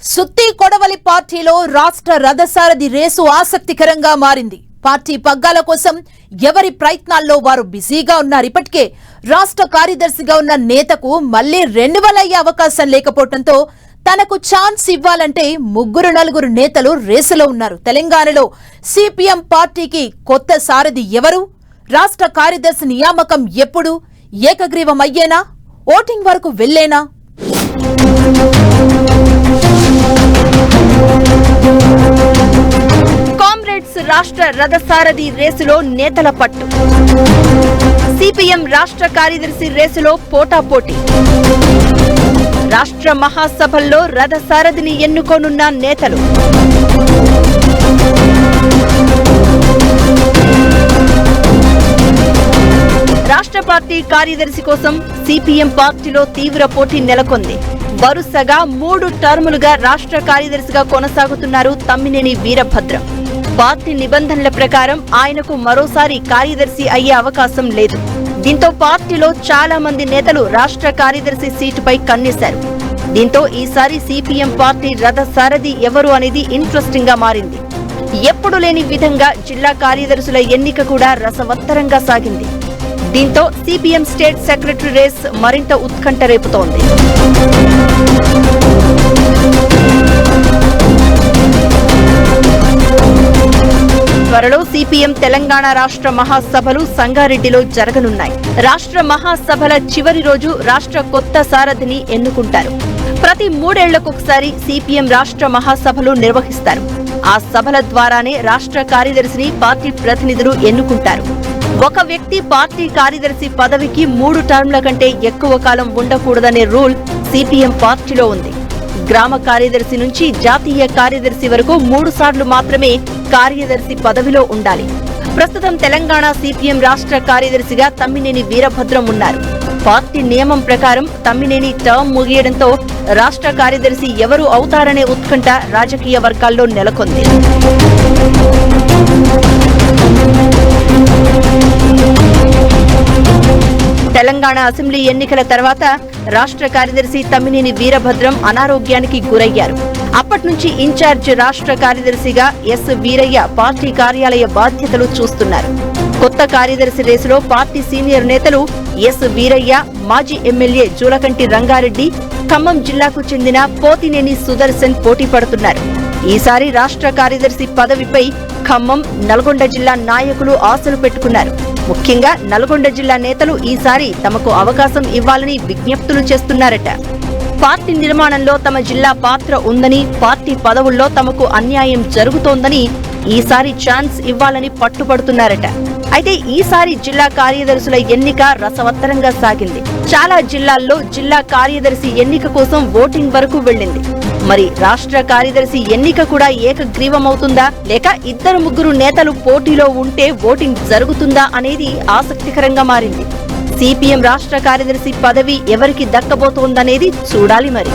సుత్తి కొడవలి పార్టీలో రాష్ట్ర రథసారథి రేసు ఆసక్తికరంగా మారింది. పార్టీ పగ్గాల కోసం ఎవరి ప్రయత్నాల్లో వారు బిజీగా ఉన్నారు. ఇప్పటికే రాష్ట్ర కార్యదర్శిగా ఉన్న నేతకు మళ్లీ రెన్యువల్ అయ్యే అవకాశం లేకపోవడంతో తనకు ఛాన్స్ ఇవ్వాలంటే ముగ్గురు నలుగురు నేతలు రేసులో ఉన్నారు. తెలంగాణలో సిపిఎం పార్టీకి కొత్త సారథి ఎవరు? రాష్ట్ర కార్యదర్శి నియామకం ఎప్పుడు? ఏకగ్రీవం అయ్యేనా? ఓటింగ్ వరకు వెళ్లేనా? కామ్రేడ్స్ రాష్ట్ర రథసారథి రేసులో నేతల పట్టు. సిపిఎం రాష్ట్ర కార్యదర్శి రేసులో పోటాపోటీ. రాష్ట్ర మహాసభల్లో రథసారథిని ఎన్నుకోనున్న నేతలు. రాష్ట్ర పార్టీ కార్యదర్శి కోసం సిపిఎం పార్టీలో తీవ్ర పోటీ నెలకొంది. వరుసగా 3 టర్ములుగా రాష్ట్ర కార్యదర్శిగా కొనసాగుతున్నారు తమ్మినేని వీరభద్రం. పార్టీ నిబంధనల ప్రకారం ఆయనకు మరోసారి కార్యదర్శి అయ్యే అవకాశం లేదు. దీంతో పార్టీలో చాలా మంది నేతలు రాష్ట్ర కార్యదర్శి సీటుపై కన్నేశారు. దీంతో ఈసారి సిపిఎం పార్టీ రథసారథి ఎవరు అనేది ఇంట్రెస్టింగ్ గా మారింది. ఎప్పుడు లేని విధంగా జిల్లా కార్యదర్శుల ఎన్నిక కూడా రసవత్తరంగా సాగింది. దీంతో సిపిఎం స్టేట్ సెక్రటరీ రేస్ మరింత ఉత్కంఠ రేపుతోంది. త్వరలో సిపిఎం తెలంగాణ రాష్ట్ర మహాసభలు సంగారెడ్డిలో జరగనున్నాయి. రాష్ట్ర మహాసభల చివరి రోజు రాష్ట్ర కొత్త సారథిని ఎన్నుకుంటారు. ప్రతి 3 ఏళ్లకొకసారి సిపిఎం రాష్ట్ర మహాసభలు నిర్వహిస్తారు. ఆ సభల ద్వారానే రాష్ట్ర కార్యదర్శిని పార్టీ ప్రతినిధులు ఎన్నుకుంటారు. ఒక వ్యక్తి పార్టీ కార్యదర్శి పదవికి 3 టర్మ్ల కంటే ఎక్కువ కాలం ఉండకూడదనే రూల్ సిపిఎం పార్టీలో ఉంది. గ్రామ కార్యదర్శి నుంచి జాతీయ కార్యదర్శి వరకు 3 సార్లు మాత్రమే కార్యదర్శి పదవిలో ఉండాలి. ప్రస్తుతం తెలంగాణ సిపిఎం రాష్ట్ర కార్యదర్శిగా తమ్మినేని వీరభద్రం ఉన్నారు. పార్టీ నియమం ప్రకారం తమ్మినేని టర్మ్ ముగియడంతో రాష్ట్ర కార్యదర్శి ఎవరు అవుతారనే ఉత్కంఠ రాజకీయ వర్గాల్లో నెలకొంది. తెలంగాణ అసెంబ్లీ ఎన్నికల తర్వాత రాష్ట్ర కార్యదర్శి తమ్మినేని వీరభద్రం అనారోగ్యానికి గురయ్యారు. అప్పటి నుంచి ఇన్ఛార్జ్ రాష్ట్ర కార్యదర్శిగా ఎస్ వీరయ్య పార్టీ కార్యాలయ బాధ్యతలు చూస్తున్నారు. కొత్త కార్యదర్శి రేసులో పార్టీ సీనియర్ నేతలు ఎస్ వీరయ్య, మాజీ ఎమ్మెల్యే జూలకంటి రంగారెడ్డి, ఖమ్మం జిల్లాకు చెందిన పోతినేని సుదర్శన్ పోటీ పడుతున్నారు. ఈసారి రాష్ట్ర కార్యదర్శి పదవిపై ఖమ్మం, నల్గొండ జిల్లా నాయకులు ఆశలు పెట్టుకున్నారు. ముఖ్యంగా నల్గొండ జిల్లా నేతలు ఈసారి తమకు అవకాశం ఇవ్వాలని విజ్ఞప్తులు చేస్తున్నారట. పార్టీ నిర్మాణంలో తమ జిల్లా పాత్ర ఉందని, పార్టీ పదవుల్లో తమకు అన్యాయం జరుగుతోందని ఈసారి ఛాన్స్ ఇవ్వాలని పట్టుబడుతున్నారట. అయితే ఈసారి జిల్లా కార్యదర్శుల ఎన్నిక రసవత్తరంగా సాగింది. చాలా జిల్లాల్లో జిల్లా కార్యదర్శి ఎన్నిక కోసం ఓటింగ్ వరకు వెళ్లింది. మరి రాష్ట్ర కార్యదర్శి ఎన్నిక కూడా ఏకగ్రీవమవుతుందా, లేక 2-3 నేతలు పోటీలో ఉంటే ఓటింగ్ జరుగుతుందా అనేది ఆసక్తికరంగా మారింది. సిపిఎం రాష్ట్ర కార్యదర్శి పదవి ఎవరికి దక్కబోతోందనేది చూడాలి మరి.